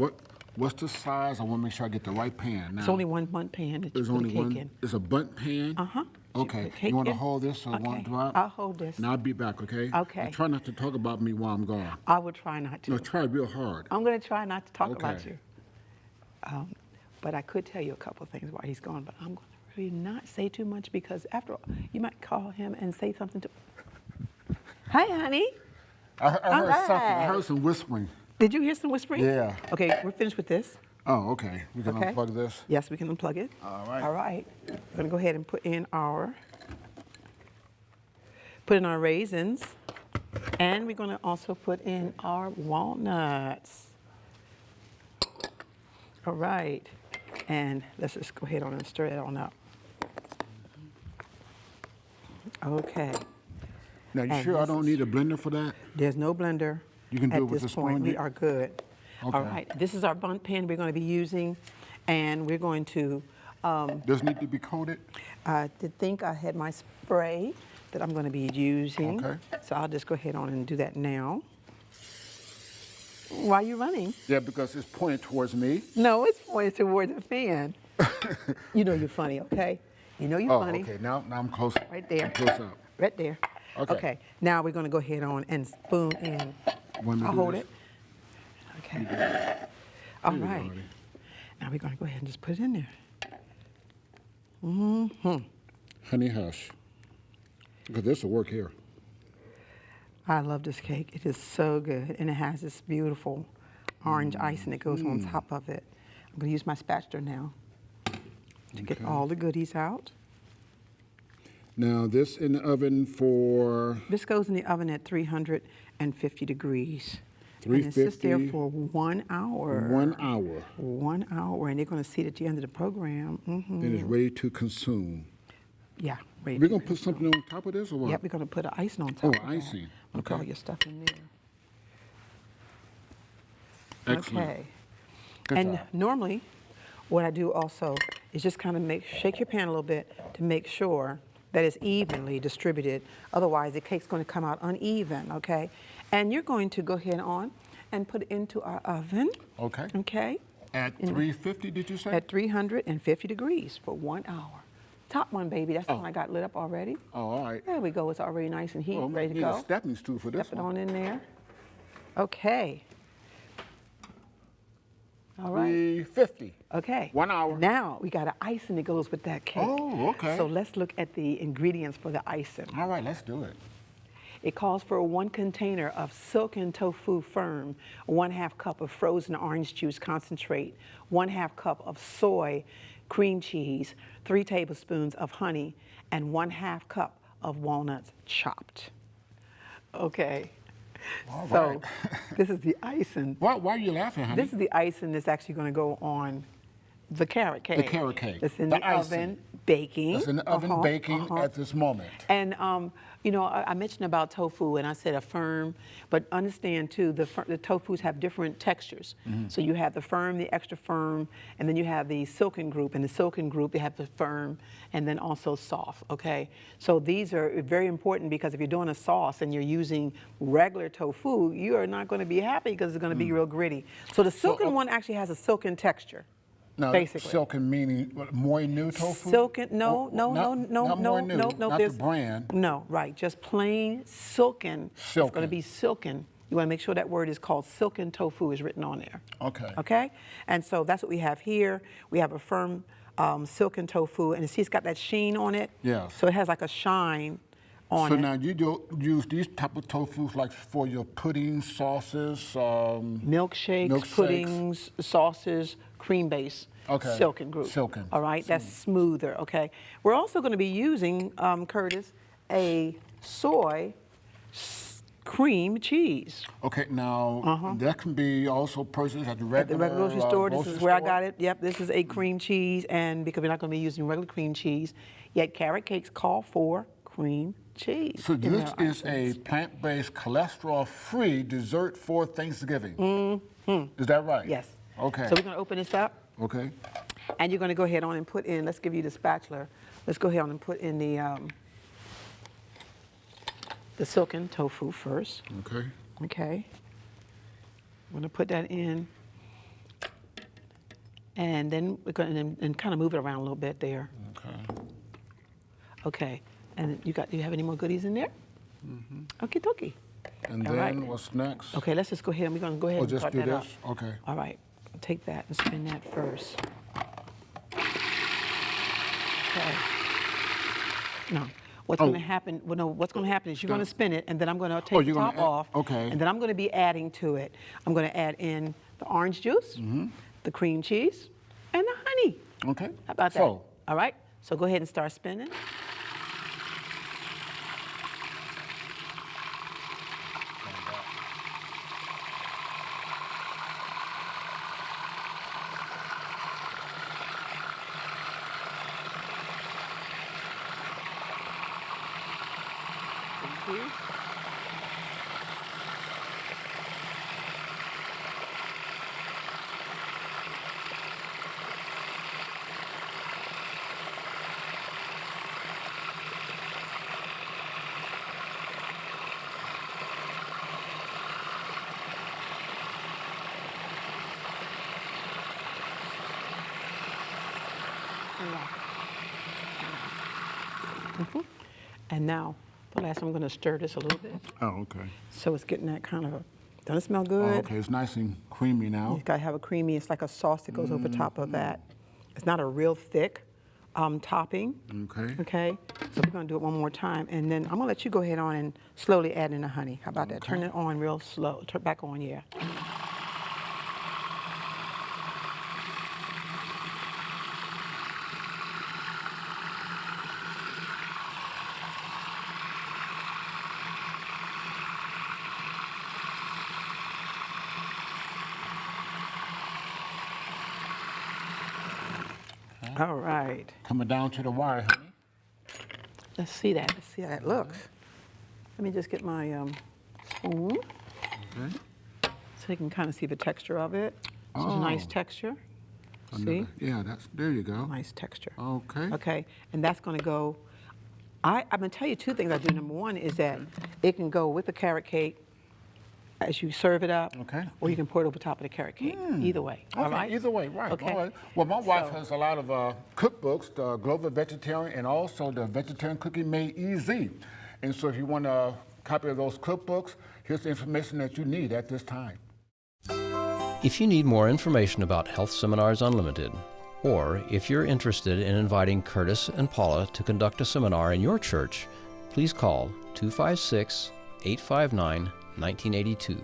what's the size? I want to make sure I get the right pan. Now, It's only one bundt pan that you there's put only the cake one. in. It's a bundt pan? Uh-huh. Okay. Cake You want to in? hold this so it won't Okay. drop? I'll hold this. Now I'll be back, okay? Okay. And try not to talk about me while I'm gone. I will try not to. No, try real hard. I'm going to try not to talk about Okay. you. But I could tell you a couple of things while he's gone, but I'm going to really not say too much, because after all, you might call him and say something to Hi, honey. I heard something. I right. heard some whispering. Did you hear some whispering? Yeah. Okay, we're finished with this. Oh, okay. We can Okay. unplug this? Yes, we can unplug it. All right. All right. We're going to go ahead and put in our raisins, and we're going to also put in our walnuts. All right. And let's just go ahead on and stir it on up. Okay. Now, you And sure I this don't is- need a blender for that? There's no blender. You can do at it with this a point. spoon? We are good. Okay. All right. This is our bundt pan we're going to be using, and we're going to. Does it need to be coated? I did think I had my spray that I'm going to be using. Okay. So I'll just go ahead on and do that now. Why are you running? Yeah, because it's pointed towards me. No, it's pointed towards the fan. You know you're funny, okay? You know you're Oh, funny. okay. Now I'm close. Right there. I'm close up. Right there. Okay. Now we're going to go ahead on and spoon in. Want me to I'll do hold this? it. Okay. All There you go, right. honey. Now we're going to go ahead and just put it in there. Mm-hmm. Honey hush. Because this will work here. I love this cake. It is so good, and it has this beautiful orange icing that goes on top of it. I'm going to use my spatula now to get all the goodies out. Now this in the oven for This goes in the oven at 350 degrees. 350. And it sits there for 1 hour. 1 hour. 1 hour, and they're going to see it at the end of the program. Then it's ready to consume. Yeah, ready. We're going to put something on top of this or what? Yep, we're going to put an icing on top. Oh, of that. icing. I'm going to put all Okay. your stuff in there. Excellent. Okay. Good And job. normally, what I do also is just kind of shake your pan a little bit to make sure that it's evenly distributed. Otherwise, the cake's going to come out uneven, okay? And you're going to go ahead on and put it into our oven. Okay. Okay? At 350, did you say? At 350 degrees for 1 hour. Top one, baby. That's the one I got lit up already. Oh, all right. There we go. It's already nice and heat, Oh, ready to need go. a stepping stool for this Step it one. on in there. Okay. All right. 350. Okay. 1 hour. Now we got an icing that goes with that cake. Oh, okay. So let's look at the ingredients for the icing. All right, let's do it. It calls for 1 container of silken tofu firm, 1/2 cup of frozen orange juice concentrate, 1/2 cup of soy cream cheese, 3 tablespoons of honey, and 1/2 cup of walnuts chopped. Okay. All So right. this is the icing. Why are you laughing, honey? This is the icing that's actually going to go on the carrot cake. The carrot cake. It's in The the icing. oven baking. It's in the oven baking at this moment. And you know, I mentioned about tofu, and I said a firm, but understand too, the tofus have different textures. So you have the firm, the extra firm, and then you have the silken group. In the silken group, they have the firm, and then also soft. Okay, so these are very important because if you're doing a sauce and you're using regular tofu, you are not going to be happy because it's going to be real gritty. So the silken one actually has a silken texture. Now, Basically. silken meaning what, more new tofu? Silken, not more new, not the there's- brand. No, right, just plain silken. It's going to Silken. be silken. You want to make sure that word is called silken tofu is written on there. Okay. Okay? And so that's what we have here. We have a firm silken tofu, and you see it's got that sheen on it? Yes. So it has like a shine on So it. now you do use these type of tofus like for your puddings, sauces, Milkshakes, puddings, sauces, cream base, Okay. silken group. Silken. All right, that's smoother, okay? We're also going to be using, Curtis, a soy cream cheese. Okay, now that can be also purchased at the regular, At the regular grocery store, this grocery is where I store? got it. Yep, this is a cream cheese, and because we're not going to be using regular cream cheese, yet carrot cakes call for cream cheese. So in this their is a icings. plant-based, cholesterol-free dessert for Thanksgiving. Is that right? Yes. Okay. So we're going to open this up. Okay. And you're going to go ahead on and put in, let's give you the spatula. Let's go ahead on and put in the silken tofu first. Okay. Okay. I'm going to put that in. And then we're going to and kind of move it around a little bit there. Okay. Okay. And you have any more goodies in there? Okie dokie. And All then right. what's next? Okay, let's just go ahead. We're going to go ahead Oh, and just start do that this? up. Okay. All right. Take that and spin that first. Okay. No. What's going to happen? Well, no. What's going to happen is you're going to spin it, and then I'm going to take the you're gonna top add- off. okay. And then I'm going to be adding to it. I'm going to add in the orange juice, the cream cheese, and the honey. Okay. How about that? So, All right. So go ahead and start spinning. Thank you. And now, the last I'm going to stir this a little bit. oh, okay. So it's getting that kind of a, doesn't it smell Oh, good? okay, it's nice and creamy now. You got to have a creamy, it's like a sauce that goes over top of that. It's not a real thick topping. Okay. Okay, so we're going to do it one more time. And then I'm going to let you go ahead on and slowly add in the honey. How about that? Turn it on real slow. Turn back on, yeah. All right. Coming down to the wire, honey. Let's see that. Let's see how that looks. Let me just get my spoon Okay. so you can kind of see the texture of it. It's a nice Oh. texture. See? Yeah, there you go. Nice texture. Okay. Okay, and that's going to go. I'm going to tell you two things I do. Number one is that it can go with the carrot cake as you serve it up. Okay. Or you can pour it over top of the carrot cake. Either way. All Okay, right. either way, right. Okay. All right. Well, my wife So- has a lot of cookbooks, the Global Vegetarian and also the Vegetarian Cooking Made Easy. And so if you want a copy of those cookbooks, here's the information that you need at this time. If you need more information about Health Seminars Unlimited, or if you're interested in inviting Curtis and Paula to conduct a seminar in your church, please call 256-859-1982.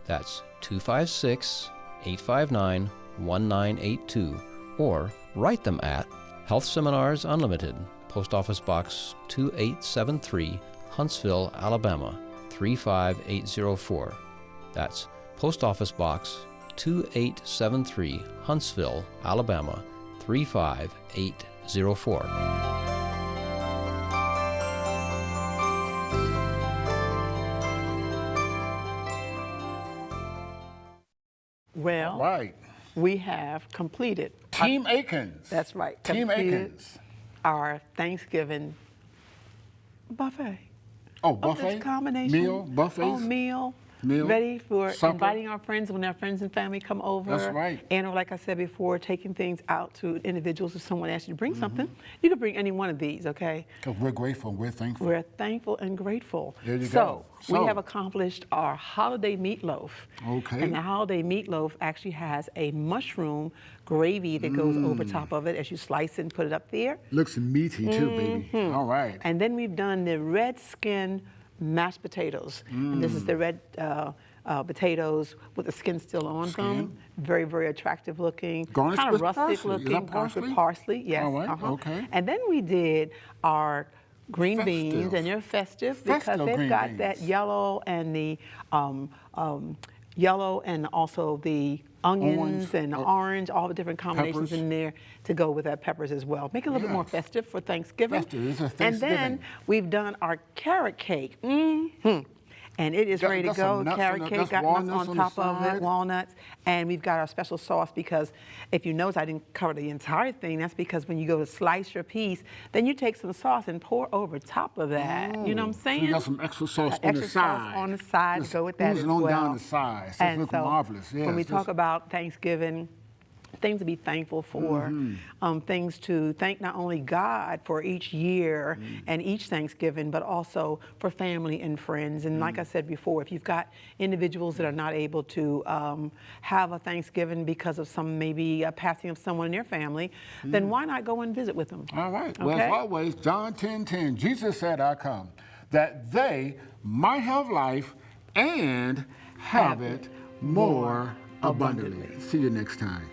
That's 256-859-1982, or write them at Health Seminars Unlimited, Post Office Box 2873, Huntsville, Alabama 35804. That's Post Office Box 2873, Huntsville, Alabama 35804. Well, Right. we have completed. Team Eakins. That's right. Team completed Eakins. Our Thanksgiving buffet. Oh, Oh, buffet? this combination. Meal, buffets? Oh, meal. Meal, Ready for supper. inviting our friends when our friends and family come over. That's right. And like I said before, taking things out to individuals. If someone asks you to bring something, you can bring any one of these, okay? Because we're grateful, we're thankful. We're thankful and grateful. There you so, go. we have accomplished our holiday meatloaf. Okay. And the holiday meatloaf actually has a mushroom gravy that goes over top of it as you slice it and put it up there. Looks meaty too, baby. All right. And then we've done the Redskin Mashed Potatoes. And this is the red potatoes with the skin still on them. Very, very attractive looking. Garnished kind of with rustic parsley. Is looking. that Garnished with parsley? parsley, yes. All right, okay. And then we did our green Festive. beans, and they're festive because Festive they've green got that beans. yellow and the yellow and also the onions Orange, and orange, all the different combinations peppers. in there to go with that peppers as well. Make it a little bit more Yes. festive for Thanksgiving. Festive, it's a And then Thanksgiving. we've done our carrot cake. And it is Got- ready to got some go. nuts Carrot on it. cake, That's got nuts walnuts on on the top of it, side. walnuts. And we've got our special sauce because if you notice I didn't cover the entire thing, that's because when you go to slice your piece, then you take some sauce and pour over top of that. You know what I'm saying? So you got some extra sauce on Extra the sauce side. on the side Just to go with that as oozing on well. down the side. So it's looking marvelous. Yes, when we just- talk about Thanksgiving, things to be thankful for, things to thank not only God for each year and each Thanksgiving, but also for family and friends. And like I said before, if you've got individuals that are not able to have a Thanksgiving because of some maybe a passing of someone in their family, then why not go and visit with them? All right. Well, Okay? as always, John 10:10, Jesus said, I come, that they might have life and have it more abundantly. See you next time.